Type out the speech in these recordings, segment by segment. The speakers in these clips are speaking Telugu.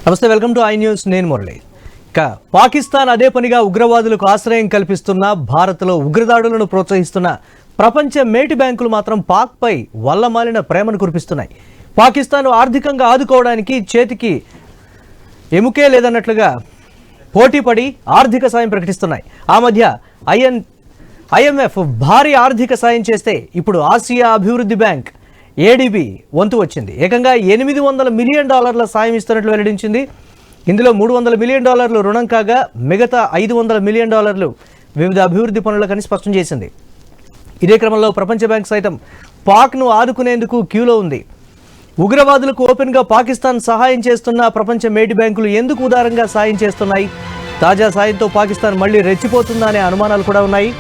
నమస్తే, వెల్కమ్ టు ఐ న్యూస్. నేను మురళి. ఇక పాకిస్తాన్ అదే పనిగా ఉగ్రవాదులకు ఆశ్రయం కల్పిస్తున్న, భారత్లో ఉగ్రదాడులను ప్రోత్సహిస్తున్న ప్రపంచ మేటి బ్యాంకులు మాత్రం పాక్పై వల్లమాలిన ప్రేమను కురిపిస్తున్నాయి. పాకిస్తాన్ ఆర్థికంగా ఆదుకోవడానికి చేతికి ఎముకే లేదన్నట్లుగా పోటీపడి ఆర్థిక సాయం ప్రకటిస్తున్నాయి. ఆ మధ్య ఐఎంఎఫ్ భారీ ఆర్థిక సాయం చేస్తే ఇప్పుడు ఆసియా అభివృద్ధి బ్యాంక్ ఏడీబీ వంతు వచ్చింది. ఏకంగా $800 మిలియన్ సాయం ఇస్తున్నట్లు వెల్లడించింది. ఇందులో $300 మిలియన్ రుణం కాగా మిగతా $500 మిలియన్ వివిధ అభివృద్ధి పనులకని స్పష్టం చేసింది. ఇదే క్రమంలో ప్రపంచ బ్యాంక్ సైతం పాక్ను ఆదుకునేందుకు క్యూలో ఉంది. ఉగ్రవాదులకు ఓపెన్గా పాకిస్తాన్ సహాయం చేస్తున్న ప్రపంచ మేటి బ్యాంకులు ఎందుకు ఉదారంగా సాయం చేస్తున్నాయి? తాజా సాయంతో పాకిస్తాన్ మళ్లీ రెచ్చిపోతుందా అనే అనుమానాలు కూడా ఉన్నాయి.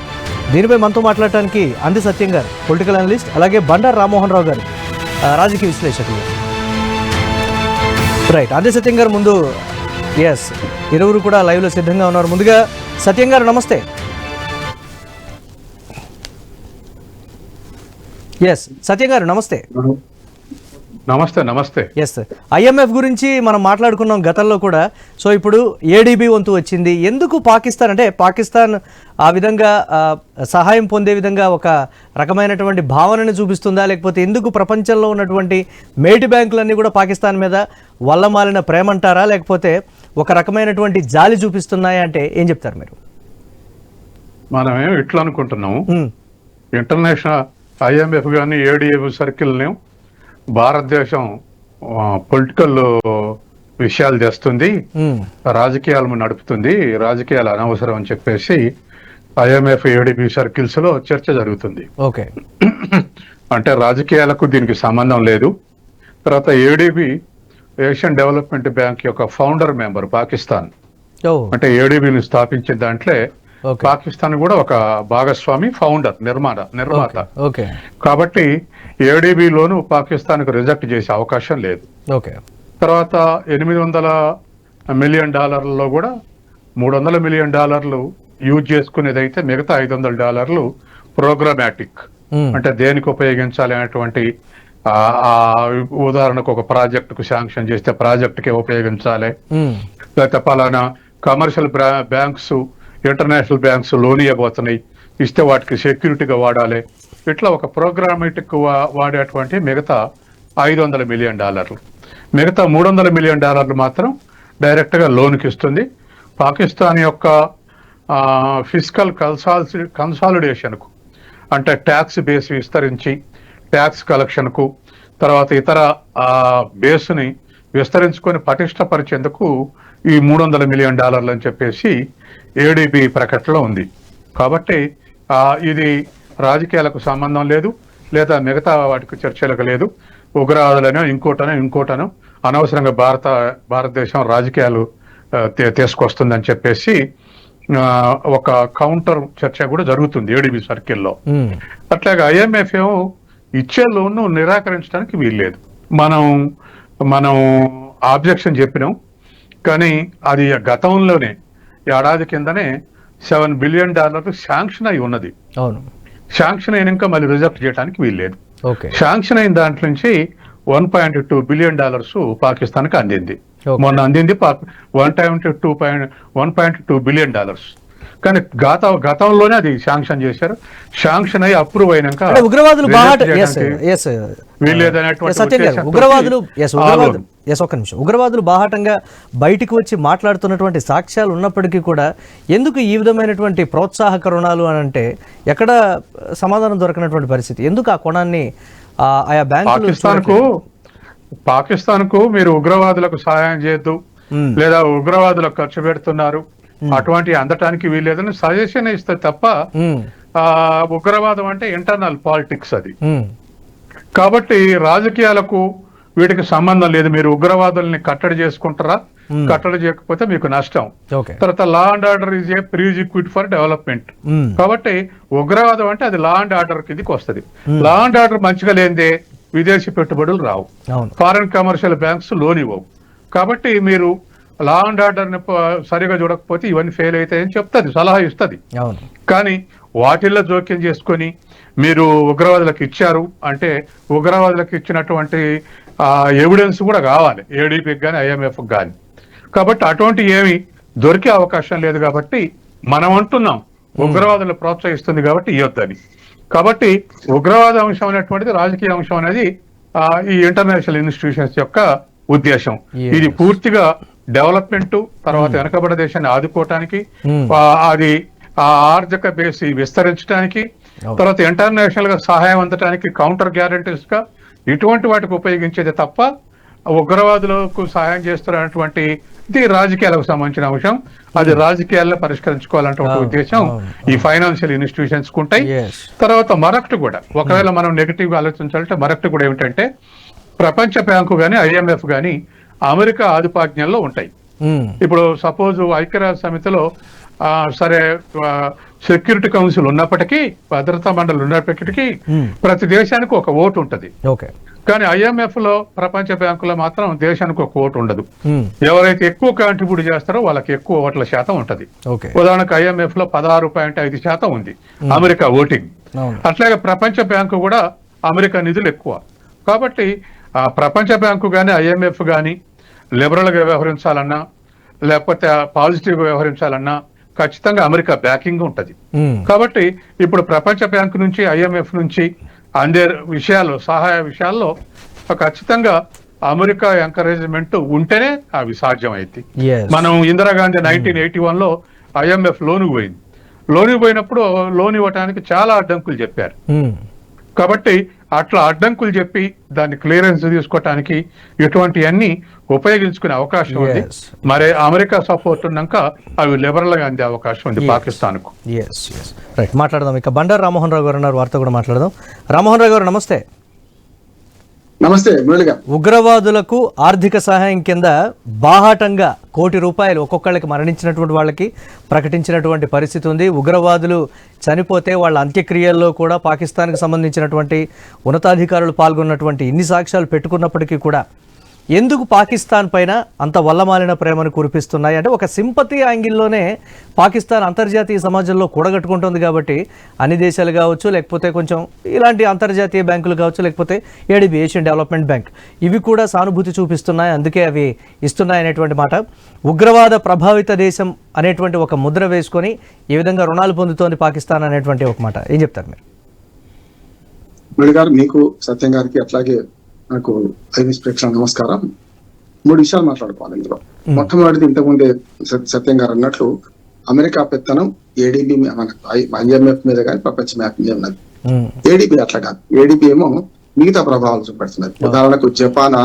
దీనిపై మనతో మాట్లాడటానికి అంది సత్యం గారు, పొలిటికల్ అనలిస్ట్, అలాగే బండారు రామ్మోహన్ రావు గారు, రాజకీయ విశ్లేషకులు. రైట్, అంది సత్యం గారు ముందు. ఎస్, ఇరువురు కూడా లైవ్లో సిద్ధంగా ఉన్నారు. ముందుగా సత్యం గారు నమస్తే. ఎస్ సత్యం గారు నమస్తే. నమస్తే. నమస్తే. ఎస్, ఐఎంఎఫ్ గురించి మనం మాట్లాడుకున్నాం గతంలో కూడా. సో ఇప్పుడు ఏడీబీ వంతు వచ్చింది. ఎందుకు పాకిస్తాన్, అంటే పాకిస్తాన్ ఆ విధంగా సహాయం పొందే విధంగా ఒక రకమైనటువంటి భావనని చూపిస్తుందా, లేకపోతే ఎందుకు ప్రపంచంలో ఉన్నటువంటి మేటి బ్యాంకులన్నీ కూడా పాకిస్తాన్ మీద వల్లమాలిన ప్రేమ అంటారా, లేకపోతే ఒక రకమైనటువంటి జాలి చూపిస్తున్నాయా అంటే ఏం చెప్తారు మీరు? మనమేం ఇట్లా అనుకుంటున్నాము, ఇంటర్నేషనల్ ఐఎంఎఫ్ కానీ ఏడీఎఫ్ సర్కిల్ని భారతదేశం పొలిటికల్ విషయాలు చేస్తుంది, రాజకీయాలను నడుపుతుంది, రాజకీయాలు అనవసరం అని చెప్పేసి ఐఎంఎఫ్ ఏడీబీ సర్కిల్స్ లో చర్చ జరుగుతుంది. ఓకే, అంటే రాజకీయాలకు దీనికి సంబంధం లేదు. తర్వాత ఏడీబీ ఏషియన్ డెవలప్మెంట్ బ్యాంక్ యొక్క ఫౌండర్ మెంబర్ పాకిస్తాన్. అంటే ఏడీబీని స్థాపించిన దాంట్లో పాకిస్తాన్ కూడా ఒక భాగస్వామి, ఫౌండర్, నిర్మాత. కాబట్టి ఏడీబీలోను పాకిస్తాన్ కు రిజెక్ట్ చేసే అవకాశం లేదు. తర్వాత $800 మిలియన్ కూడా $300 మిలియన్ యూజ్ చేసుకునేదైతే మిగతా $500 ప్రోగ్రామాటిక్, అంటే దేనికి ఉపయోగించాలి అనేటువంటి, ఉదాహరణకు ఒక ప్రాజెక్టుకు శాంక్షన్ చేస్తే ప్రాజెక్టుకే ఉపయోగించాలి, లేకపోతే పలానా commercial banks, international banks loan ఇవ్వబోతున్నాయి, ఇస్తే వాటికి సెక్యూరిటీగా వాడాలి. ఇట్లా ఒక ప్రోగ్రామేటిక్ వాడేటువంటి మిగతా $500 మిలియన్, మిగతా $300 మిలియన్ మాత్రం డైరెక్ట్గా లోన్కి ఇస్తుంది. పాకిస్తాన్ యొక్క ఫిజికల్ కన్సాలిడేషన్కు, అంటే ట్యాక్స్ బేస్ విస్తరించి ట్యాక్స్ కలెక్షన్కు, తర్వాత ఇతర బేస్ని విస్తరించుకొని పటిష్టపరిచేందుకు ఈ $300 మిలియన్ అని చెప్పేసి ఏడీబీ ప్రకటనలో ఉంది. కాబట్టి ఇది రాజకీయాలకు సంబంధం లేదు, లేదా మిగతా వాటికి చర్చలకు లేదు. ఉగ్రవాదులనో ఇంకోటనో అనవసరంగా భారతదేశం రాజకీయాలు తీసుకొస్తుందని చెప్పేసి ఒక కౌంటర్ చర్చ కూడా జరుగుతుంది ఏడీబీ సర్కిల్లో. అట్లాగే ఐఎంఎఫ్ ఏమో ఇచ్చే లోన్ను నిరాకరించడానికి వీల్లేదు. మనం ఆబ్జెక్షన్ చెప్పినాం, కానీ అది గతంలోనే ఏడాది కిందనే $7 బిలియన్ శాంక్షన్ అయి ఉన్నది. శాంక్షన్ అయినాక మళ్ళీ రిజెక్ట్ చేయడానికి వీల్లేదు. శాంక్షన్ అయిన దాంట్లో నుంచి $1.2 బిలియన్ పాకిస్తాన్ కి అందింది. మొన్న అందింది $1.2 బిలియన్. కానీ గతంలోనే అది శాంక్షన్ చేశారు. శాంక్షన్ అయ్యి అప్రూవ్ అయినాక ఉగ్రవాదులు బాహాటంగా బయటికి వచ్చి మాట్లాడుతున్నటువంటి సాక్ష్యాలు ఉన్నప్పటికీ కూడా ఎందుకు ఈ విధమైనటువంటి ప్రోత్సాహక రుణాలు అని అంటే ఎక్కడ సమాధానం దొరకనటువంటి పరిస్థితి? ఎందుకు ఆ కోణాన్ని ఆయా బ్యాంకులు పాకిస్తాన్ కు మీరు ఉగ్రవాదులకు సహాయం చేయొద్దు, లేదా ఉగ్రవాదులకు ఖర్చు పెడుతున్నారు, అటువంటి అందటానికి వీల్లేదని సజెషన్ ఇస్తే తప్ప, ఉగ్రవాదం అంటే ఇంటర్నల్ పాలిటిక్స్ అది. కాబట్టి రాజకీయాలకు వీటికి సంబంధం లేదు. మీరు ఉగ్రవాదుల్ని కట్టడి చేసుకుంటారా, కట్టడి చేయకపోతే మీకు నష్టం. తర్వాత law and order is a prerequisite for development. కాబట్టి ఉగ్రవాదం అంటే అది లా అండ్ ఆర్డర్ కిందకి వస్తుంది. లా అండ్ ఆర్డర్ మంచిగా లేనిదే విదేశీ పెట్టుబడులు రావు, ఫారెన్ కమర్షియల్ బ్యాంక్స్ లోన్ ఇవ్వవు. కాబట్టి మీరు లా అండ్ ఆర్డర్ ని సరిగా చూడకపోతే ఇవన్నీ ఫెయిల్ అవుతాయని చెప్తుంది, సలహా ఇస్తుంది. కానీ వాటిల్లో జోక్యం చేసుకొని మీరు ఉగ్రవాదులకు ఇచ్చారు అంటే ఉగ్రవాదులకు ఇచ్చినటువంటి ఎవిడెన్స్ కూడా కావాలి ఏడీపీకి కానీ ఐఎంఎఫ్కి కానీ. కాబట్టి అటువంటి ఏమి దొరికే అవకాశం లేదు. కాబట్టి మనం అంటున్నాం ఉగ్రవాదులు ప్రోత్సహిస్తుంది కాబట్టి ఇవ్వద్దని. కాబట్టి ఉగ్రవాద అంశం అనేటువంటిది రాజకీయ అంశం అనేది ఈ ఇంటర్నేషనల్ ఇన్స్టిట్యూషన్స్ యొక్క ఉద్దేశం. ఇది పూర్తిగా డెవలప్మెంట్, తర్వాత వెనకబడ్డ దేశాన్ని ఆదుకోవటానికి, అది ఆ ఆర్థిక బేసి విస్తరించడానికి, తర్వాత ఇంటర్నేషనల్ గా సహాయం అందటానికి కౌంటర్ గ్యారంటీస్ గా ఇటువంటి వాటికి ఉపయోగించేది తప్ప ఉగ్రవాదులకు సహాయం చేస్తున్నటువంటి ఇది రాజకీయాలకు సంబంధించిన అంశం. అది రాజకీయాల్లో పరిష్కరించుకోవాలంటే ఉద్దేశం ఈ ఫైనాన్షియల్ ఇన్స్టిట్యూషన్స్ ఉంటాయి. తర్వాత మరొకటి కూడా, ఒకవేళ మనం నెగిటివ్ గా ఆలోచించాలంటే మరొకటి కూడా ఏమిటంటే, ప్రపంచ బ్యాంకు గాని IMF గాని అమెరికా ఆధిపత్యంలో ఉంటాయి. ఇప్పుడు సపోజ్ ఐక్యరాజ్య సమితిలో సరే సెక్యూరిటీ కౌన్సిల్ ఉన్నప్పటికీ, భద్రతా మండలి ఉన్నప్పటికీ ప్రతి దేశానికి ఒక ఓటు ఉంటది. కానీ IMF లో, ప్రపంచ బ్యాంకులో మాత్రం దేశానికి ఒక ఓటు ఉండదు. ఎవరైతే ఎక్కువ కాంట్రిబ్యూట్ చేస్తారో వాళ్ళకి ఎక్కువ ఓట్ల శాతం ఉంటది. ఉదాహరణకు IMF లో 16.5% ఉంది అమెరికా ఓటింగ్. అట్లాగే ప్రపంచ బ్యాంకు కూడా అమెరికా నిధులు ఎక్కువ. కాబట్టి ప్రపంచ బ్యాంకు గాని IMF గాని లిబరల్ గా వ్యవహరించాలన్నా లేకపోతే పాజిటివ్ గా వ్యవహరించాలన్నా ఖచ్చితంగా అమెరికా బ్యాకింగ్ ఉంటది. కాబట్టి ఇప్పుడు ప్రపంచ బ్యాంకు నుంచి IMF నుంచి అందే విషయాలు, సహాయ విషయాల్లో ఖచ్చితంగా అమెరికా ఎంకరేజ్మెంట్ ఉంటేనే అవి సాధ్యం అయింది. మనం ఇందిరాగాంధీ 1981లో IMF లోనుకు పోయింది. లోనుకు పోయినప్పుడు లోన్ ఇవ్వడానికి చాలా అడ్డంకులు చెప్పారు. కాబట్టి అట్లా అడ్డంకులు చెప్పి దాన్ని క్లియరెన్స్ తీసుకోవటానికి ఇటువంటి అన్ని ఉపయోగించుకునే అవకాశం ఉంది. మరి అమెరికా సపోర్ట్ ఉన్నాక అవి లిబరల్ గా అందే అవకాశం ఉంది పాకిస్తాన్ కు. మాట్లాడదాం. ఇక బండారు రామ్మోహన్ రావు గారు ఉన్నారు, వారితో కూడా మాట్లాడదాం. రామ్మోహన్ రావు గారు నమస్తే. నమస్తే మురళిగా. ఉగ్రవాదులకు ఆర్థిక సహాయం కింద బాహాటంగా ₹1,00,00,000 ఒక్కొక్కళ్ళకి మరణించినటువంటి వాళ్ళకి ప్రకటించినటువంటి పరిస్థితి ఉంది. ఉగ్రవాదులు చనిపోతే వాళ్ళ అంత్యక్రియల్లో కూడా పాకిస్తాన్కి సంబంధించినటువంటి ఉన్నతాధికారులు పాల్గొన్నటువంటి ఇన్ని సాక్ష్యాలు పెట్టుకున్నప్పటికీ కూడా ఎందుకు పాకిస్తాన్ పైన అంత వల్లమాలిన ప్రేమను కురిపిస్తున్నాయి అంటే, ఒక సింపతి యాంగిల్లోనే పాకిస్తాన్ అంతర్జాతీయ సమాజంలో కూడగట్టుకుంటుంది. కాబట్టి అన్ని దేశాలు కావచ్చు, లేకపోతే కొంచెం ఇలాంటి అంతర్జాతీయ బ్యాంకులు కావచ్చు, లేకపోతే ADB ఏషియన్ డెవలప్మెంట్ బ్యాంక్, ఇవి కూడా సానుభూతి చూపిస్తున్నాయి, అందుకే అవి ఇస్తున్నాయి అనేటువంటి మాట. ఉగ్రవాద ప్రభావిత దేశం అనేటువంటి ఒక ముద్ర వేసుకొని ఈ విధంగా రుణాలు పొందుతోంది పాకిస్తాన్ అనేటువంటి ఒక మాట. ఏం చెప్తారు మీరు? మురళి గారు, మీకు సత్యం గారికి అట్లాగే నాకు ఐవిఎస్ ప్రేక్షకులకు నమస్కారం. 3 విషయాలు మాట్లాడుకోవాలి ఇందులో. మొట్టమొదటిది, ఇంతకుముందే సత్యం గారు అన్నట్లు అమెరికా పెత్తనం ADB IMF మీద కానీ ప్రపంచ మ్యాప్ మీద ఉన్నది. ADB అట్లా కాదు. ADB ఏమో మిగతా ప్రభావాలు చూపెడుతున్నది. ఉదాహరణకు జపాన్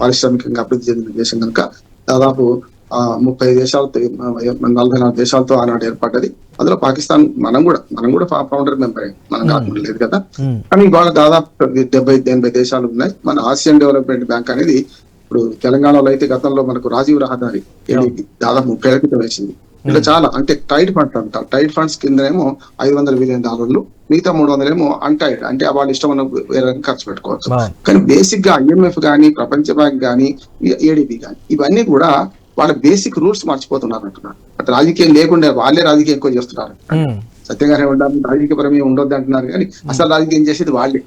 పారిశ్రామికంగా అభివృద్ధి చెందిన దేశం కనుక దాదాపు 30 దేశాలతో 44 దేశాలతో ఆనాడు ఏర్పడ్డది. అందులో పాకిస్తాన్ మనం కూడా ఫౌండర్ మెంబర్, మనం కాకుండా లేదు కదా. కానీ ఇవాళ దాదాపు 70-80 దేశాలు ఉన్నాయి. మన ఆసియన్ డెవలప్మెంట్ బ్యాంక్ అనేది ఇప్పుడు తెలంగాణలో అయితే గతంలో మనకు రాజీవ్ రహదారి దాదాపు 30 ఏళ్ల క్రితం వేసింది. ఇట్లా చాలా అంటే టైడ్ ఫండ్స్ అంటారు. టైడ్ ఫండ్స్ కిందనేమో $500 బిలియన్, మిగతా 300 ఏమో అన్టైడ్, అంటే వాళ్ళ ఇష్టం వేరే ఖర్చు పెట్టుకోవచ్చు. కానీ బేసిక్ గా IMF గానీ, ప్రపంచ బ్యాంక్ గానీ, ADB గానీ ఇవన్నీ కూడా వాళ్ళ బేసిక్ రూల్స్ మర్చిపోతున్నారు అంటున్నారు. రాజకీయం లేకుండా వాళ్ళే రాజకీయం ఎక్కువ చేస్తున్నారు. సత్యంగానే ఉండాలి, రాజకీయపరమే ఉండొద్దు అంటున్నారు. కానీ అసలు రాజకీయం చేసేది వాళ్ళు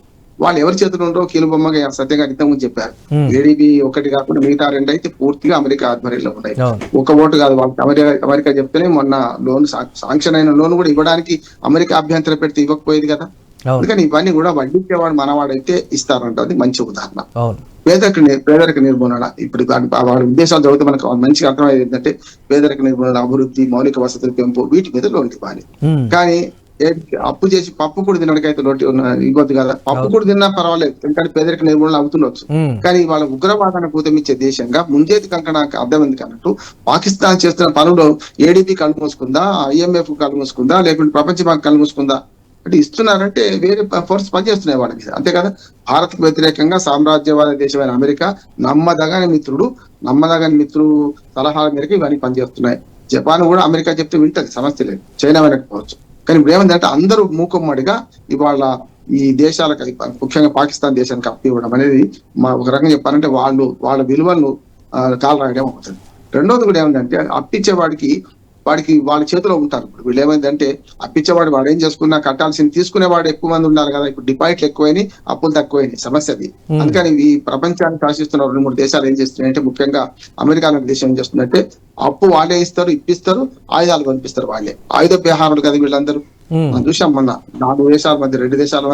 ఎవరి చేతులు ఉండో కీలుబొమ్మగా సత్యంగా ఇంతకుముందు చెప్పారు. ADB ఒకటి కాకుండా మిగతా 2 అయితే పూర్తిగా అమెరికా ఆధ్వర్యంలో ఉన్నాయి. ఒక ఓటు కాదు వాళ్ళకి. అమెరికా చెప్తేనే మొన్న లోన్ శాంక్షన్ అయిన లోన్ కూడా ఇవ్వడానికి అమెరికా అభ్యంతరం పెడితే ఇవ్వకపోయేది కదా. అందుకని ఇవన్నీ కూడా వడ్డీచ్చేవాడు మనవాడైతే ఇస్తారంట. అది మంచి ఉదాహరణ. పేదరిక నిర్మూలన, ఇప్పుడు వాళ్ళ ఉద్దేశాలు చదివితే మనకు మంచిగా అర్థమయ్యేది ఏంటంటే, పేదరిక నిర్మూలన, అభివృద్ధి, మౌలిక వసతుల పెంపు, వీటి మీద లోన్ ఇవ్వాలి. కానీ అప్పు చేసి పప్పు కూడా తినడానికైతే ఇవ్వద్దు కదా. పప్పు కూడా తిన్నా పర్వాలేదు, ఎందుకంటే పేదరిక నిర్మూలన అవుతుండొచ్చు. కానీ వాళ్ళ ఉగ్రవాదాన్ని కూతమిచ్చే దేశంగా ముంజేతి కంకణానికి అర్థం ఎందుకన్నట్టు పాకిస్తాన్ చేస్తున్న పనులు ADB కళ్ళు మూసుకుందా, IMF కళ్ళు మూసుకుందా, లేకుంటే ప్రపంచ బ్యాంక్ కళ్ళు మూసుకుందా అంటే ఇస్తున్నారంటే వేరే ఫోర్స్ పనిచేస్తున్నాయి వాళ్ళ మీద, అంతే కదా. భారత్ కు వ్యతిరేకంగా సామ్రాజ్యవాద దేశమైన అమెరికా నమ్మదగని మిత్రుడు సలహాల మేరకు ఇవన్నీ పనిచేస్తున్నాయి. జపాన్ కూడా అమెరికా చెప్తే వింటది, సమస్య లేదు. చైనా వెనకపోవచ్చు. కానీ ఇప్పుడు ఏమంటే అందరూ మూకుమ్మడిగా ఇవాళ ఈ దేశాలకు, ముఖ్యంగా పాకిస్తాన్ దేశానికి అప్పు ఇవ్వడం అనేది ఒక రకంగా చెప్పాలంటే వాళ్ళ విలువలను కాలు రాయడం అవుతుంది. రెండోది కూడా ఏమిటంటే, అప్పిచ్చే వాడికి వాడికి వాళ్ళ చేతిలో ఉంటారు. ఇప్పుడు వీళ్ళు ఏమైందంటే అప్పించేవాడు వాడు ఏం చేసుకున్నా కట్టాల్సింది తీసుకునేవాడు ఎక్కువ మంది ఉన్నారు కదా. ఇప్పుడు డిపాజిట్లు ఎక్కువైనాయి, అప్పులు తక్కువైనాయి, సమస్య అది. అందుకని ఈ ప్రపంచాన్ని శాసిస్తున్న 2-3 దేశాలు ఏం చేస్తున్నాయంటే, ముఖ్యంగా అమెరికా లాంటి దేశం ఏం చేస్తుందంటే అప్పు వాళ్ళే ఇస్తారు, ఇప్పిస్తారు, ఆయుధాలు పంపిస్తారు వాళ్ళే. ఆయుధ విహారులు కదా వీళ్ళందరూ. మనం చూసాం మొన్న 4 దేశాల మధ్య 2 దేశాల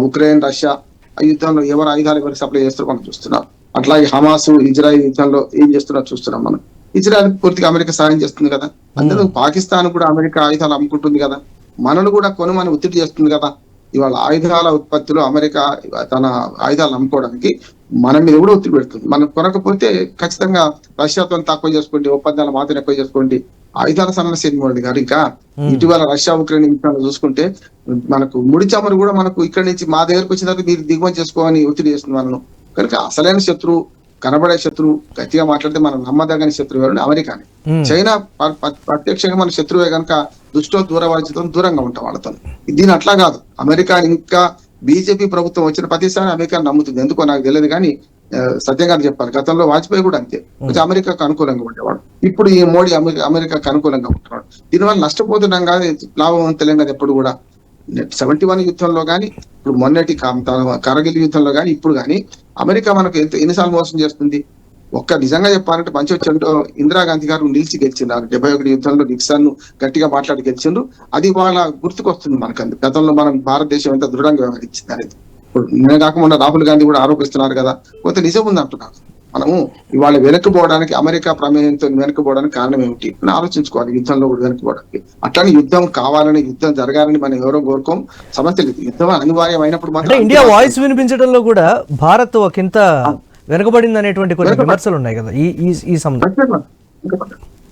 ఉక్రెయిన్ రష్యా యుద్ధంలో ఎవరు ఆయుధాలు ఎవరికి సప్లై చేస్తారో మనం చూస్తున్నాం. అట్లాగే హమాస్ ఇజ్రాయెల్ యుద్ధంలో ఏం చేస్తున్నారో చూస్తున్నాం మనం. ఇజ్రాయెల్ పూర్తిగా అమెరికా సాయం చేస్తుంది కదా. అందరూ పాకిస్తాన్ కూడా అమెరికా ఆయుధాలు అమ్ముకుంటుంది కదా. మనను కూడా కొనుమని ఒత్తిడి చేస్తుంది కదా. ఇవాళ ఆయుధాల ఉత్పత్తిలో అమెరికా తన ఆయుధాలు అమ్ముకోవడానికి మన మీద కూడా ఒత్తిడి పెడుతుంది. మనం కొనకపోతే ఖచ్చితంగా రష్యాతో తక్కువ చేసుకోండి, ఒప్పందాలు మాత్రం ఎక్కువ చేసుకోండి. ఆయుధాల సమస్య ఏంటి గారు. ఇంకా ఇటీవల రష్యా ఉక్రెయిన్ యుద్ధంలో చూసుకుంటే మనకు ముడి చమురు కూడా మనకు ఇక్కడి నుంచి మా దగ్గరకు వచ్చిన తర్వాత మీరు దిగుమతి చేసుకోవాలని ఒత్తిడి చేస్తుంది మనను. కనుక అసలైన శత్రువు, కనబడే శత్రువు, గట్టిగా మాట్లాడితే మనం నమ్మదగని శత్రువు ఎవరు? అమెరికాని. చైనా ప్రత్యక్షంగా మన శత్రువే కనుక దూరవారితో దూరంగా ఉంటాం వాళ్ళతో. దీని అట్లా కాదు. అమెరికా ఇంకా బీజేపీ ప్రభుత్వం వచ్చిన ప్రతిసారి అమెరికా నమ్ముతుంది. ఎందుకో నాకు తెలియదు కానీ సత్యం గారు చెప్పారు. గతంలో వాజ్పేయి కూడా అంతే, కొంచెం అమెరికాకు అనుకూలంగా ఉండేవాడు. ఇప్పుడు ఈ మోడీ అమెరికాకు అనుకూలంగా ఉంటున్నాడు. దీనివల్ల నష్టపోతున్నాం కాదు, లాభం తెలియదు. ఎప్పుడు కూడా 71 యుద్ధంలో కానీ, ఇప్పుడు మొన్నటి కరగిల్ యుద్ధంలో కానీ, ఇప్పుడు కానీ అమెరికా మనకు ఎన్నిసార్లు మోసం చేస్తుంది. నిజంగా చెప్పాలంటే మంచి వచ్చి ఇందిరాగాంధీ గారు నిలిచి గెలిచిండ్రు. 71 యుద్ధంలో నిక్సన్ గట్టిగా మాట్లాడి గెలిచిండ్రు. అది వాళ్ళ గుర్తుకొస్తుంది మనకు. గతంలో మనం భారతదేశం ఎంత దృఢంగా వ్యవహరించింది అనేది. ఇప్పుడు నేను కాకుండా రాహుల్ గాంధీ కూడా ఆరోపిస్తున్నారు కదా, కొంత నిజం ఉంది అంటున్నారు. మనము ఇవాళ వెనక్కిపోవడానికి, అమెరికా ప్రమేయంతో వెనక్కిపోవడానికి కారణం ఏమిటి అని ఆలోచించుకోవాలి. యుద్ధంలో కూడా వెనక్కిపోవడానికి. అట్లానే యుద్ధం కావాలని, యుద్ధం జరగాలని మనం ఎవరో కోరుకోం. సమస్య లేదు. యుద్ధం అనివార్యం అయినప్పుడు మాత్రం ఇండియా వాయిస్ వినిపించడంలో కూడా భారత్ ఒకంత వెనుకబడింది అనేటువంటి కొన్ని విమర్శలు ఉన్నాయి కదా ఈ సందర్భంలో.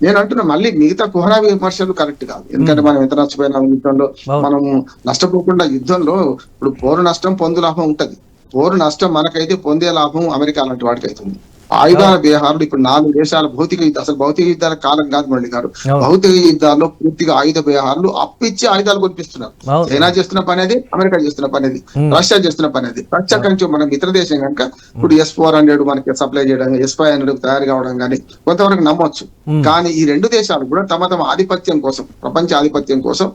నేను అంటున్నా మళ్ళీ మిగతా కుహరా విమర్శలు కరెక్ట్ కాదు. ఎందుకంటే మనం ఎంత నష్టపోయినా యుద్ధంలో, మనం నష్టపోకుండా యుద్ధంలో ఇప్పుడు పోరు నష్టం పొందు లాభం ఉంటది. పోరు నష్టం మనకైతే, పొందే లాభం అమెరికా లాంటి వాడికి అవుతుంది. ఆయుధాల విహారులు ఇప్పుడు 4 దేశాల భౌతిక యుద్ధం, అసలు భౌతిక యుద్ధాల కాలం కాదు మురళి గారు. భౌతిక యుద్ధాల్లో పూర్తిగా ఆయుధ విహారులు అప్పిచ్చి ఆయుధాలు కొనిపిస్తున్నారు. చైనా చేస్తున్న పని అది, అమెరికా చేస్తున్న పని అది, రష్యా చేస్తున్న పని అది. రష్యా కంటే మనం ఇతర దేశం కనుక ఇప్పుడు S-400 మనకి సప్లై చేయడం, S-500 తయారు కావడం కానీ కొంతవరకు నమ్మొచ్చు. కానీ ఈ 2 దేశాలు కూడా తమ ఆధిపత్యం కోసం, ప్రపంచ ఆధిపత్యం కోసం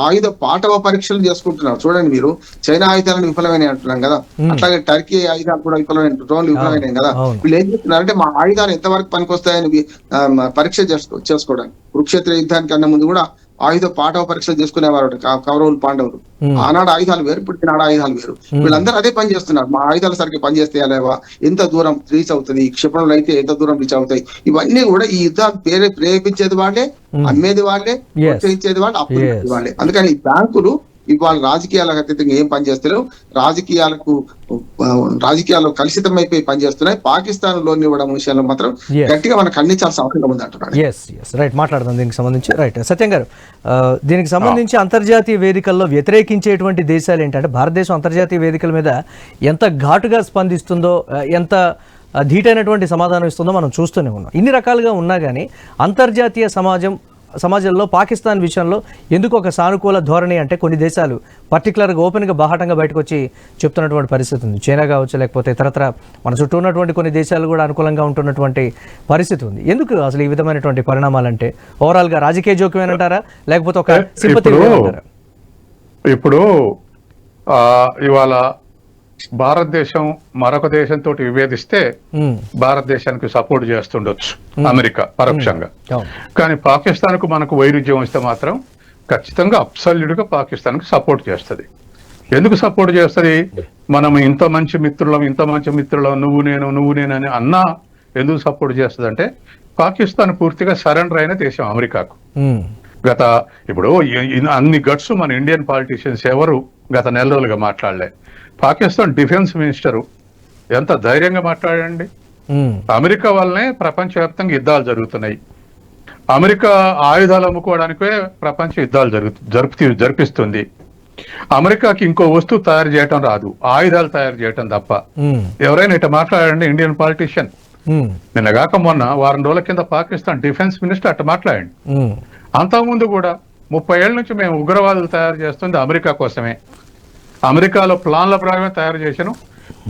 ఆయుధ పాటవ పరీక్షలు చేసుకుంటున్నారు. చూడండి మీరు, చైనా ఆయుధాలను విఫలమైన అంటున్నాం కదా, అట్లాగే టర్కీ ఆయుధాలు కూడా విఫలమైన, డ్రోన్లు విఫలమైన కదా. వీళ్ళు ఏం చేస్తున్నారంటే మా ఆయుధాలు ఎంతవరకు పనికొస్తాయని పరీక్ష చేసుకోవడానికి. కురుక్షేత్ర యుద్ధానికి అన్న ముందు కూడా ఆయుధ పాఠవ పరీక్షలు చేసుకునేవారు కౌరవులు, పాండవులు. ఆనాడు ఆయుధాలు వేరు, ఇప్పుడు ఈనాడు ఆయుధాలు వేరు. వీళ్ళందరూ అదే పని చేస్తున్నారు. మా ఆయుధాలు సరిగ్గా పనిచేస్తాయా లేవా, ఎంత దూరం రీచ్ అవుతుంది, క్షిపణులు అయితే ఎంత దూరం రీచ్ అవుతాయి, ఇవన్నీ కూడా ఈ యుద్ధాలు ప్రేరేపించేది వాళ్ళే, అమ్మేది వాళ్ళే, ప్రోత్సహించేది వాళ్ళే, అప్పు వాళ్ళే. అందుకని ఈ బ్యాంకులు ఇవాళ రాజకీయాలకు అతీతంగా ఏం పనిచేస్తారు, రాజకీయాల్లో కలుషితం అయిపోయి పనిచేస్తున్నాయి. పాకిస్తాన్ లోన్ ఇవ్వడం విషయంలో మాత్రం గట్టిగా మనకు ఖండించాల్సిన అవసరం ఉంది అంటున్నారు. రైట్, మాట్లాడదాం దీనికి సంబంధించి. రైట్, సత్యం గారు, దీనికి సంబంధించి అంతర్జాతీయ వేదికల్లో వ్యతిరేకించేటువంటి దేశాలు ఏంటంటే, భారతదేశం అంతర్జాతీయ వేదికల మీద ఎంత ఘాటుగా స్పందిస్తుందో, ఎంత ధీటైనటువంటి సమాధానం ఇస్తుందో మనం చూస్తూనే ఉన్నాం. ఇన్ని రకాలుగా ఉన్నా కానీ అంతర్జాతీయ సమాజంలో పాకిస్తాన్ విషయంలో ఎందుకు ఒక సానుకూల ధోరణి అంటే, కొన్ని దేశాలు పర్టికులర్గా ఓపెన్గా బాహాటంగా బయటకు వచ్చి చెప్తున్నటువంటి పరిస్థితి ఉంది. చైనా కావచ్చు, లేకపోతే ఇతరత్ర మన చుట్టూ ఉన్నటువంటి కొన్ని దేశాలు కూడా అనుకూలంగా ఉంటున్నటువంటి పరిస్థితి ఉంది. ఎందుకు అసలు ఈ విధమైనటువంటి పరిణామాలు? అంటే ఓవరాల్గా రాజకీయ జోక్యం అంటారా, లేకపోతే ఒక సింపతి అంటారా? ఇప్పుడు ఇవాళ భారతదేశం మరొక దేశంతో విభేదిస్తే భారతదేశానికి సపోర్ట్ చేస్తుండొచ్చు అమెరికా పరోక్షంగా. కానీ పాకిస్తాన్ కు మనకు వైరుధ్యం వస్తే మాత్రం ఖచ్చితంగా అబ్సల్యూట్ గా పాకిస్తాన్ కు సపోర్ట్ చేస్తుంది. ఎందుకు సపోర్ట్ చేస్తుంది? మనం ఇంత మంచి మిత్రులం నువ్వు నేను అని అన్నా ఎందుకు సపోర్ట్ చేస్తుంది అంటే, పాకిస్తాన్ పూర్తిగా సరెండర్ అయిన దేశం అమెరికాకు. ఇప్పుడు అన్ని గట్స్ మన ఇండియన్ పాలిటీషియన్స్ ఎవరు గత నెల రోజులుగా మాట్లాడలే. పాకిస్తాన్ డిఫెన్స్ మినిస్టరు ఎంత ధైర్యంగా మాట్లాడండి. అమెరికా వల్లనే ప్రపంచవ్యాప్తంగా యుద్ధాలు జరుగుతున్నాయి. అమెరికా ఆయుధాలు అమ్ముకోవడానికే ప్రపంచ యుద్ధాలు జరిపిస్తుంది. అమెరికాకి ఇంకో వస్తువు తయారు చేయటం రాదు, ఆయుధాలు తయారు చేయటం తప్ప. ఎవరైనా ఇట్లా మాట్లాడండి ఇండియన్ పాలిటీషియన్. నిన్నగాక మొన్న వారం రోజుల కింద పాకిస్తాన్ డిఫెన్స్ మినిస్టర్ అట్లా మాట్లాడండి. అంతకుముందు కూడా 30 ఏళ్ల నుంచి మేము ఉగ్రవాదులు తయారు చేస్తుంది అమెరికా కోసమే, అమెరికాలో ప్లాన్ల భాగంగా తయారు చేశాను,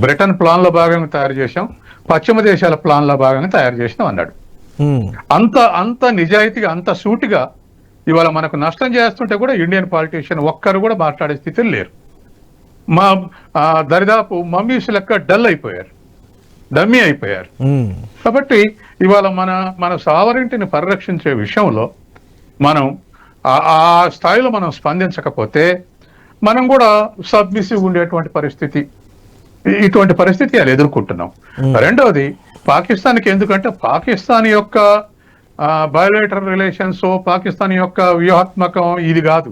బ్రిటన్ ప్లాన్ల భాగంగా తయారు చేశాం, పశ్చిమ దేశాల ప్లాన్ల భాగంగా తయారు చేసినాం అన్నాడు. అంత అంత నిజాయితీగా, అంత సూటిగా ఇవాళ మనకు నష్టం చేస్తుంటే కూడా ఇండియన్ పాలిటీషియన్ ఒక్కరు కూడా మాట్లాడే స్థితిలో లేరు. మా దరిదాపు మమ్మీస్ లెక్క డమ్మీ అయిపోయారు. కాబట్టి ఇవాళ మన సావరింటిని పరిరక్షించే విషయంలో మనం ఆ స్థాయిలో మనం స్పందించకపోతే మనం కూడా సబ్మిసివ్ ఉండేటువంటి పరిస్థితి, ఇటువంటి పరిస్థితి అది ఎదుర్కొంటున్నాం. రెండవది పాకిస్తాన్కి, ఎందుకంటే పాకిస్తాన్ యొక్క బయోలేటరల్ రిలేషన్స్, పాకిస్తాన్ యొక్క వ్యూహాత్మకం ఇది కాదు.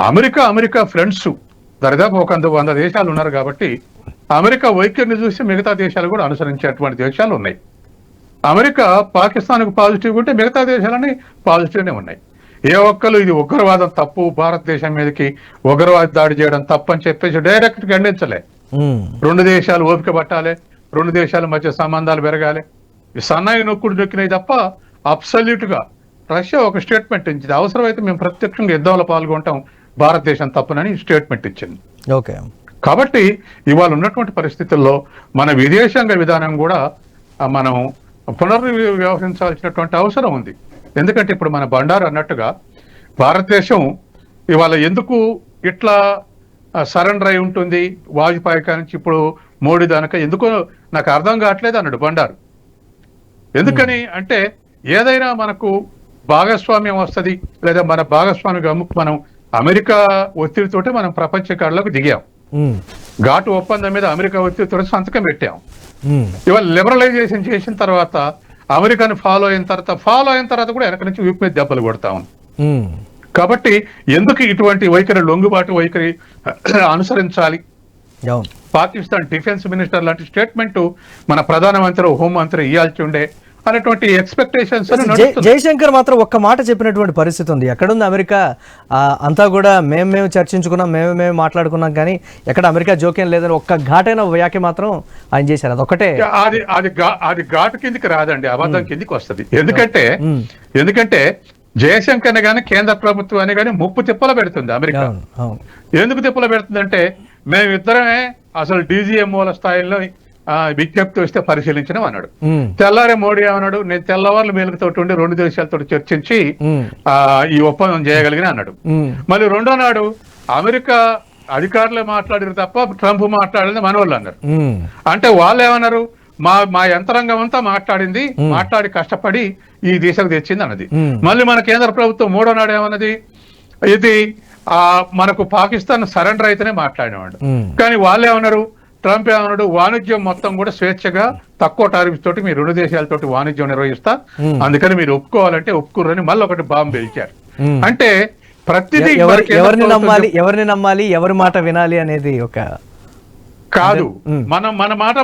అమెరికా ఫ్రెండ్స్ దరిదాపు 100 దేశాలు ఉన్నారు కాబట్టి అమెరికా వైఖరిని చూసి మిగతా దేశాలు కూడా అనుసరించేటువంటి దేశాలు ఉన్నాయి. అమెరికా పాకిస్తాన్కు పాజిటివ్ ఉంటే మిగతా దేశాలని పాజిటివ్నే ఉన్నాయి. ఏ ఒక్కరు ఇది ఉగ్రవాదం తప్పు, భారతదేశం మీదకి ఉగ్రవాద దాడి చేయడం తప్పు అని చెప్పేసి డైరెక్ట్ ఖండించలే. 2 దేశాలు ఓపిక పట్టాలి, 2 దేశాల మధ్య సంబంధాలు పెరగాలి, సన్నాయి నొక్కినాయి తప్ప అబ్సల్యూట్ గా రష్యా ఒక స్టేట్మెంట్ ఇచ్చింది, అవసరమైతే మేము ప్రత్యక్షంగా యుద్ధంలో పాల్గొంటాం, భారతదేశం తప్పునని స్టేట్మెంట్ ఇచ్చింది. ఓకే, కాబట్టి ఇవాళ ఉన్నటువంటి పరిస్థితుల్లో మన విదేశాంగ విధానం కూడా మనం పునర్వ్యవహరించాల్సినటువంటి అవసరం ఉంది. ఎందుకంటే ఇప్పుడు మన బండారు అన్నట్టుగా భారతదేశం ఇవాళ ఎందుకు ఇట్లా సరెండర్ అయి ఉంటుంది వాజ్పేయి నుంచి ఇప్పుడు మోడీ దానిక, ఎందుకో నాకు అర్థం కావట్లేదు అన్నాడు బండారు. ఎందుకని అంటే ఏదైనా మనకు భాగస్వామ్యం వస్తుంది, లేదా మన భాగస్వామ్యం మనం అమెరికా ఒత్తిడితోటే మనం ప్రపంచ కాళ్ళకు దిగాం. ఘాటు ఒప్పందం మీద అమెరికా ఒత్తిడితో సంతకం పెట్టాం. ఇవాళ లిబరలైజేషన్ చేసిన తర్వాత అమెరికాని ఫాలో అయిన తర్వాత కూడా వెనక నుంచి వీపు మీద దెబ్బలు కొడతా ఉంది. కాబట్టి ఎందుకు ఇటువంటి వైఖరి, లొంగుబాటు వైఖరి అనుసరించాలి? పాకిస్తాన్ డిఫెన్స్ మినిస్టర్ లాంటి స్టేట్మెంట్ మన ప్రధానమంత్రి, హోంమంత్రి ఇవ్వాల్సి ఉండే అనేటువంటి ఎక్స్పెక్టేషన్స్. జయశంకర్ మాత్రం ఒక్క మాట చెప్పినటువంటి పరిస్థితి ఉంది. ఎక్కడుంది అమెరికా? అంతా కూడా మేము చర్చించుకున్నాం, మేము మాట్లాడుకున్నాం, కానీ ఎక్కడ అమెరికా జోక్యం లేదని ఒక్క ఘాటైన వ్యాఖ్య మాత్రం ఆయన చేశారు. అదొక్కటే. అది ఘాటు కిందికి రాదండి, అబద్ధం కిందికి వస్తుంది. ఎందుకంటే జయశంకర్ గానీ కేంద్ర ప్రభుత్వాన్ని కానీ ముప్పు తిప్పలు పెడుతుంది అమెరికా. ఎందుకు తిప్పలు పెడుతుందంటే మేమిద్దరమే అసలు డీజీఎంఓల స్థాయిలో విజ్ఞప్తి వస్తే పరిశీలించడం అన్నాడు. తెల్లారే మోడీ ఏమన్నాడు, నేను తెల్లవారులు మేలుగుతోటి ఉండి 2 దేశాలతో చర్చించి ఈ ఒప్పందం చేయగలిగిన అన్నాడు. మళ్ళీ రెండో నాడు అమెరికా అధికారులే మాట్లాడారు తప్ప ట్రంప్ మాట్లాడింది మన వాళ్ళు అన్నారు. అంటే వాళ్ళు ఏమన్నారు, మా యంత్రాంగం అంతా మాట్లాడి కష్టపడి ఈ దిశకు తెచ్చింది అన్నది. మళ్ళీ మన కేంద్ర ప్రభుత్వం మూడో నాడు ఏమన్నది, ఇది మనకు పాకిస్తాన్ సరెండర్ అయితేనే మాట్లాడేవాడు. కానీ వాళ్ళు ఏమన్నారు, ట్రంప్ ఏమన్నాడు, వాణిజ్యం మొత్తం కూడా స్వేచ్ఛగా తక్కువ టారిఫ్స్ తోటి మీ 2 దేశాలతోటి వాణిజ్యం నిర్వహిస్తా, అందుకని మీరు ఒప్పుకోవాలంటే ఒప్పుకోరని మళ్ళీ ఒకటి బాంబు పేల్చారు. అంటే ప్రతిదీ ఎవరిని నమ్మాలి, ఎవరి మాట వినాలి అనేది ఒక కాదు. మన మాట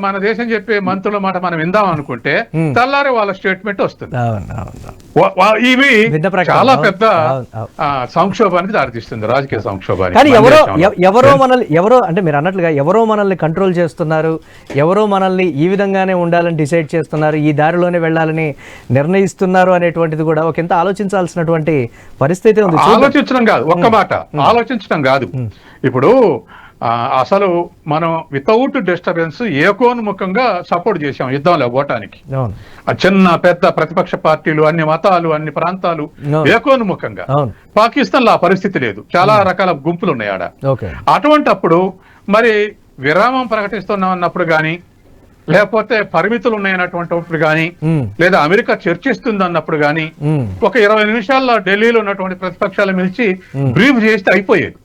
మన దేశం చెప్పే మంత్రుల మాట మనం విందాం అనుకుంటే తెల్లారి వాళ్ళ స్టేట్మెంట్ వస్తుంది. ఇవి చాలా పెద్ద సంక్షోభానికి దారితీస్తుంది, రాజకీయ సంక్షోభానికి. కానీ ఎవరో అంటే మీరు అన్నట్లుగా ఎవరో మనల్ని కంట్రోల్ చేస్తున్నారు, ఎవరో మనల్ని ఈ విధంగానే ఉండాలని డిసైడ్ చేస్తున్నారు, ఈ దారిలోనే వెళ్ళాలని నిర్ణయిస్తున్నారు అనేటువంటిది కూడా ఒక ఎంత ఆలోచించాల్సినటువంటి పరిస్థితి ఉంది. ఆలోచించడం కాదు, ఒక్క మాట ఆలోచించడం కాదు. ఇప్పుడు అసలు మనం వితౌట్ డిస్టర్బెన్స్ ఏకోన్ముఖంగా సపోర్ట్ చేశాం యుద్ధంలో పోవటానికి. చిన్న పెద్ద ప్రతిపక్ష పార్టీలు, అన్ని మతాలు, అన్ని ప్రాంతాలు ఏకోన్ముఖంగా. పాకిస్తాన్ లో ఆ పరిస్థితి లేదు, చాలా రకాల గుంపులు ఉన్నాయి ఆడ. అటువంటప్పుడు మరి విరామం ప్రకటిస్తున్నాం అన్నప్పుడు గాని, లేకపోతే పరిమితులు ఉన్నాయన్నటువంటిప్పుడు గాని, లేదా అమెరికా చర్చిస్తుంది అన్నప్పుడు గాని ఒక 20 నిమిషాల్లో ఢిల్లీలో ఉన్నటువంటి ప్రతిపక్షాలు పిలిచి బ్రీఫ్ చేస్తే అయిపోయేది.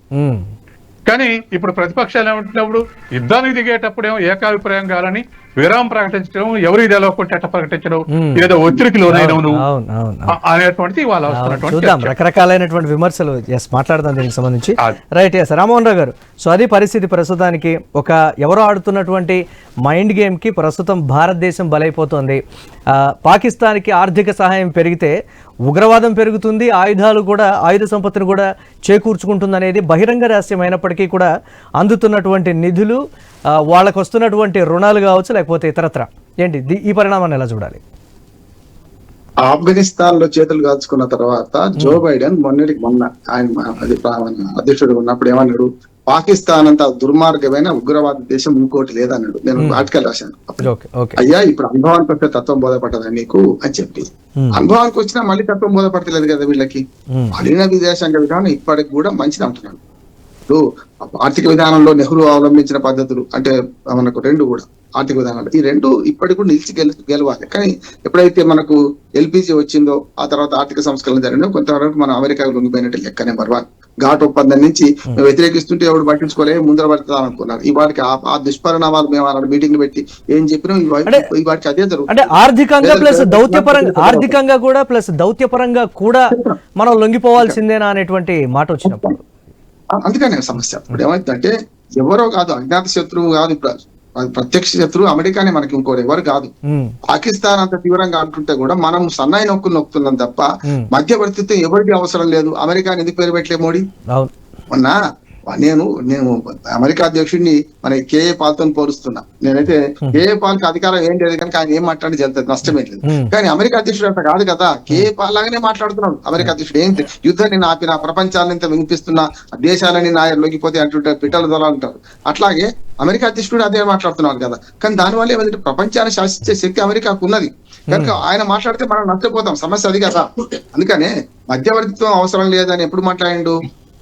కానీ ఇప్పుడు ప్రతిపక్షాలు ఏమంటున్నప్పుడు యుద్ధానికి దిగేటప్పుడేమో ఏకాభిప్రాయం కావాలని విరామం ప్రకటించడం, ఎవరు ఇది ఎలాకుంటే అట్ట ప్రకటించడం, ఏదో ఒత్తిడికి లోనైన అనేటువంటిది వాళ్ళు చూద్దాం. రకరకాలైనటువంటి విమర్శలు మాట్లాడదాం దీనికి సంబంధించి. రైట్, ఎస్ రామ్మోహన్ రావు గారు. సో అది పరిస్థితి ప్రస్తుతానికి. ఎవరో ఆడుతున్నటువంటి మైండ్ గేమ్ కి ప్రస్తుతం భారతదేశం బలైపోతుంది. పాకిస్తాన్కి ఆర్థిక సహాయం పెరిగితే ఉగ్రవాదం పెరుగుతుంది, ఆయుధ సంపత్తిని కూడా చేకూర్చుకుంటుంది అనేది బహిరంగ రహస్యం అయినప్పటికీ కూడా అందుతున్నటువంటి నిధులు, వాళ్ళకు వస్తున్నటువంటి రుణాలు కావచ్చు, లేకపోతే ఇతరత్ర ఏంటి ఈ పరిణామాన్ని ఎలా చూడాలి? ఆఫ్ఘనిస్తాన్ లో చేతులు కాల్చుకున్న తర్వాత జో బైడెన్ మొన్న ఆయన అధ్యక్షుడు ఉన్నప్పుడు ఏమన్నాడు, పాకిస్తాన్ అంత దుర్మార్గమైన ఉగ్రవాద దేశం ఇంకోటి లేదన్నాడు. నేను ఆర్టికల్ రాశాను అప్పుడు. ఓకే ఓకే అయ్యా ఇప్పుడు అనుభవానికి వస్తే తత్వం బోధపడ్డదా నీకు అని చెప్పి, అనుభవానికి వచ్చినా మళ్ళీ తత్వం బోధపడతలేదు కదా వీళ్ళకి. అడిగిన విదేశాంగ విధానం ఇప్పటికి కూడా మంచిది అంటున్నాను. ఇప్పుడు ఆర్థిక విధానంలో నెహ్రూ అవలంబించిన పద్ధతులు అంటే మనకు రెండు కూడా ఆర్థిక విధానాలు ఈ రెండు ఇప్పటికి కూడా నిలిచి గెలవాలి. కానీ ఎప్పుడైతే మనకు ఎల్పిజి వచ్చిందో ఆ తర్వాత ఆర్థిక సంస్కరణ జరిగినా కొంతవరకు మనం అమెరికాకు లొంగిపోయినట్టు లెక్క. నెంబర్ 1 ఘాట్ ఒప్పందం నుంచి మేము వ్యతిరేకిస్తుంటే ఎవరు పట్టించుకోలే ముందర పడతాం అనుకున్నారు. ఇవాటికి ఆ దుష్పరిణామాలు మేము అలా మీటింగ్లు పెట్టి ఏం చెప్పినాం ఇవాటికి అదే జరుగుతుంది. అంటే ఆర్థికంగా ప్లస్ దౌత్యపరంగా ఆర్థికంగా కూడా ప్లస్ దౌత్యపరంగా కూడా మనం లొంగిపోవాల్సిందేనా అనేటువంటి మాట వచ్చినప్పుడు అందుకనే సమస్య. ఇప్పుడు ఏమైందంటే ఎవరో కాదు, అజ్ఞాత శత్రువు కాదు, ప్రత్యక్ష శత్రువు అమెరికానే, మనకి ఇంకోటి ఎవరు కాదు. పాకిస్తాన్ అంత తీవ్రంగా అంటుంటే కూడా మనం సన్నాయి నొక్కులు నొక్కుతున్నాం తప్ప మధ్యవర్తిత్వం ఎవరికి అవసరం లేదు. అమెరికాని ఎందుకు పేరు పెట్టలే మోడీ? మొన్న నేను అమెరికా అధ్యక్షుడిని మన కేఏ పాల్తో పోలుస్తున్నా. నేనైతే కేఏ పాల్కి అధికారం ఏం లేదు కనుక ఆయన ఏం మాట్లాడి జరుగుతుంది, నష్టమేం లేదు. కానీ అమెరికా అధ్యక్షుడు అంత కాదు కదా, కేఏ పాల్ లాగానే మాట్లాడుతున్నాడు. అమెరికా అధ్యక్షుడు ఏం యుద్ధాన్ని ఆపిన ప్రపంచాన్ని వినిపిస్తున్న దేశాలని లొంగిపోతే అంటుంటారు, పిట్టల దొర అంటారు. అట్లాగే అమెరికా అధ్యక్షుడు అదే మాట్లాడుతున్నారు కదా. కానీ దానివల్ల ఏమంటే ప్రపంచాన్ని శాసించే శక్తి అమెరికాకు ఉన్నది కనుక ఆయన మాట్లాడితే మనం నష్టపోతాం. సమస్య అది కదా. అందుకనే మధ్యవర్తిత్వం అవసరం లేదని ఎప్పుడు మాట్లాడిండు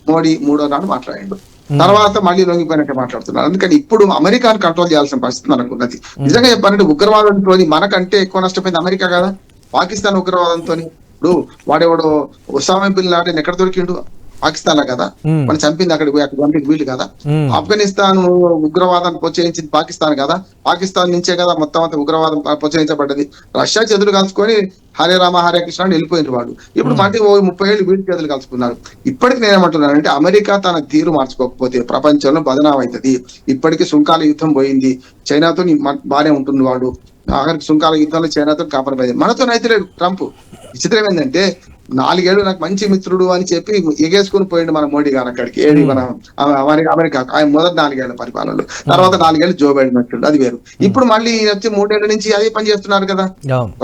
మోడీ? 3వ నాడు మాట్లాడిండు. తర్వాత మళ్ళీ లొంగిపోయినట్టే మాట్లాడుతున్నారు. అందుకని ఇప్పుడు అమెరికాను కంట్రోల్ చేయాల్సిన పరిస్థితి మనకు ఉన్నది. నిజంగా చెప్పాలంటే ఉగ్రవాదంతో మనకంటే ఎక్కువ నష్టపోయింది అమెరికా కదా. పాకిస్తాన్ ఉగ్రవాదంతో ఇప్పుడు వాడెవడో ఒసామా బిన్ లాడెన్ ఎక్కడ దొరికిండు? పాకిస్తాన్ లో కదా. మనం చంపింది అక్కడికి పోయి అక్కడ పంపింది వీళ్ళు కదా. ఆఫ్ఘనిస్తాన్ ఉగ్రవాదాన్ని ప్రోత్సహించింది పాకిస్తాన్ కదా. పాకిస్తాన్ నుంచే కదా మొత్తం అంతా ఉగ్రవాదం ప్రోత్సహించబడ్డది. రష్యా చెదురు కలుసుకొని హరే రామ హరే కృష్ణ అని వెళ్ళిపోయిన వాడు. ఇప్పుడు మళ్ళీ 30 ఏళ్ళు వీటి చేతులు కలుసుకున్నారు. ఇప్పటికి నేనేమంటున్నానంటే అమెరికా తన తీరు మార్చుకోకపోతే ప్రపంచంలో బదనాం అవుతుంది. ఇప్పటికీ సుంకాల యుద్ధం పోయింది, చైనాతో బానే ఉంటుంది వాడు. ఆఖరికి సుంకాల యుద్ధంలో చైనాతో కాంప్రమైజ్. మనతో అయితే లేడు ట్రంప్. విచిత్రం ఏంటంటే 4 ఏళ్ళు నాకు మంచి మిత్రుడు అని చెప్పి ఎగేసుకుని పోయిండు మన మోడీ గారు అక్కడికి. ఏది మన అమెరికా ఆయన మొదటి 4 ఏళ్ల పరిపాలనలో, తర్వాత 4 ఏళ్ళు జో బైడెన్ వచ్చిండు, అది వేరు. ఇప్పుడు మళ్ళీ వచ్చి 3 ఏళ్ల నుంచి అదే పని చేస్తున్నారు కదా.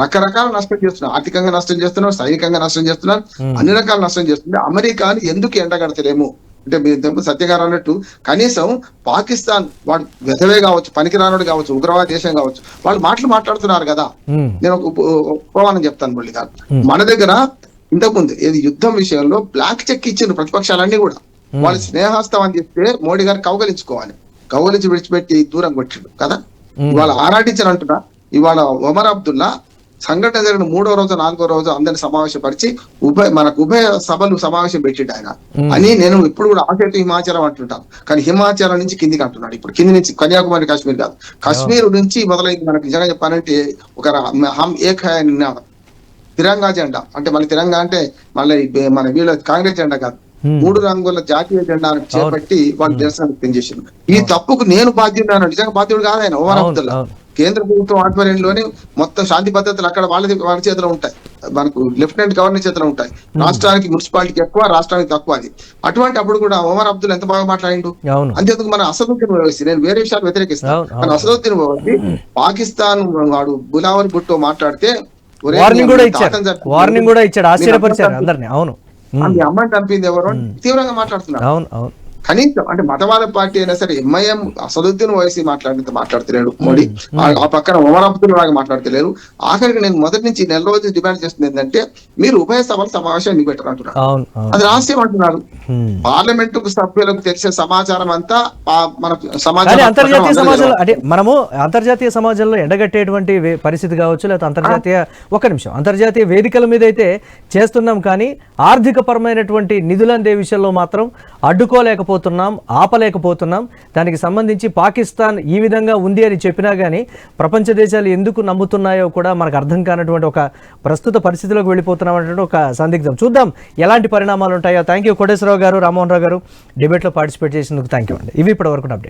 రకరకాల నష్టం చేస్తున్నారు, ఆర్థికంగా నష్టం చేస్తున్నారు, సైనికంగా నష్టం చేస్తున్నారు, అన్ని రకాల నష్టం చేస్తున్నారు. అమెరికాని ఎందుకు ఎండగడతలేము అంటే మీరు సత్యగారు అన్నట్టు కనీసం పాకిస్తాన్ వాడు వెధవే కావచ్చు, పనికిరానుడు కావచ్చు, ఉగ్రవాద దేశం కావచ్చు, వాళ్ళు మాట్లాడుతున్నారు కదా. నేను ఒక ఉపమానం చెప్తాను మళ్ళీ గారు. మన దగ్గర ఇంతకుముందు ఏది యుద్ధం విషయంలో బ్లాంక్ చెక్ ఇచ్చిండ్రు ప్రతిపక్షాలన్నీ కూడా. వాళ్ళు స్నేహాస్తం అని చెప్తే మోడీ గారు కౌగలించుకోవాలి, కౌగలించి విడిచిపెట్టి దూరం కొట్టిండు కదా. ఇవాళ ఆరాటించని అంటున్నా. ఇవాళ ఒమర్ అబ్దుల్లా సంఘటన జరిగిన 3వ రోజు 4వ రోజు అందరిని సమావేశపరిచి ఉభయ సభలు సమావేశం పెట్టిండు ఆయన అని. నేను ఇప్పుడు కూడా ఆసేతు హిమాచలం అంటుంటాను, కానీ హిమాచలం నుంచి కిందికి అంటున్నాడు. ఇప్పుడు కింది నుంచి కన్యాకుమారి కాశ్మీర్ కాదు, కాశ్మీర్ నుంచి మొదలైంది. మనకు నిజంగా చెప్పాలంటే ఒక హమ్ ఏక్ హై తిరంగా జెండా అంటే మళ్ళీ తిరంగా అంటే మళ్ళీ మన వీళ్ళ కాంగ్రెస్ జెండా కాదు, 3 రంగుల జాతీయ జెండాను చేపట్టి వాళ్ళు నిరసన వ్యక్తం చేసింది. ఈ తప్పుకు నేను బాధ్యుడు, నిజంగా బాధ్యుడు కాదు ఆయన. ఒమర్ అబ్దుల్లా కేంద్ర ప్రభుత్వం ఆధ్వర్యంలోనే మొత్తం శాంతి భద్రతలు అక్కడ వాళ్ళ చేతిలో ఉంటాయి, మనకు లెఫ్టినెంట్ గవర్నర్ చేతిలో ఉంటాయి. రాష్ట్రానికి మున్సిపాలిటీకి ఎక్కువ, రాష్ట్రానికి తక్కువ. అది అటువంటి అప్పుడు కూడా ఒమర్ అబ్దుల్ ఎంత బాగా మాట్లాడిండు. అంతేందుకు మన అసదుద్దీన్ ఓవైసీ, నేను వేరే విషయాలు వ్యతిరేకిస్తాను, మన అసదుద్దీన్ ఓవైసీ పాకిస్తాన్ వాడు బులావర్ భుట్టో మాట్లాడితే వార్నింగ్ కూడా ఇచ్చాడు, ఆశ్చర్యపరిచారు అందరినీ. అవును, అమ్మాయిని చంపింది ఎవరు తీవ్రంగా మాట్లాడుతున్నారు. అవును కనీసం అంటే మతవాద పార్టీ అయినా సరే ఎంఐఎం అసదుద్దీన్ ఓవైసీ మాట్లాడతలేడు మోడీ, ఆ పక్కన ఒమర్ అబ్దుల్ లాగా మాట్లాడతలేరు. ఆఖరికి నేను మొదటి నుంచి నెల రోజులు డిమాండ్ చేస్తుంది ఏంటంటే మీరు ఉభయ సభల సమావేశం ఎందుకు పెట్టరు అంటున్నారు. అది రహస్యం అంటున్నారు. పార్లమెంటు సభ్యులకు తెలిసే సమాచారం అంతా మన సమాజం అంతర్జాతీయ సమాజంలో అంటే మనము అంతర్జాతీయ సమాజంలో ఎండగట్టేటువంటి పరిస్థితి కావచ్చు, లేకపోతే అంతర్జాతీయ వేదికల మీద అయితే చేస్తున్నాం, కానీ ఆర్థిక పరమైనటువంటి నిధులు అందే విషయంలో మాత్రం అడ్డుకోలేకపోతున్నాం, ఆపలేకపోతున్నాం. దానికి సంబంధించి పాకిస్తాన్ ఈ విధంగా ఉంది అని చెప్పినా కానీ ప్రపంచ దేశాలు ఎందుకు నమ్ముతున్నాయో కూడా మనకు అర్థం కానటువంటి ఒక ప్రస్తుత పరిస్థితిలోకి వెళ్ళిపోతున్నాం అనేటువంటి ఒక సందిగ్ధం. చూద్దాం ఎలాంటి పరిణామాలు ఉంటాయో. థ్యాంక్ యూ కోటేశ్వరరావు గారు, రామ్మోహన్ రావు గారు, డిబేట్లో పార్టిసిపేట్ చేసినందుకు థ్యాంక్ యూ అండి. ఇవి ఇప్పటి వరకు అప్డేట్స్.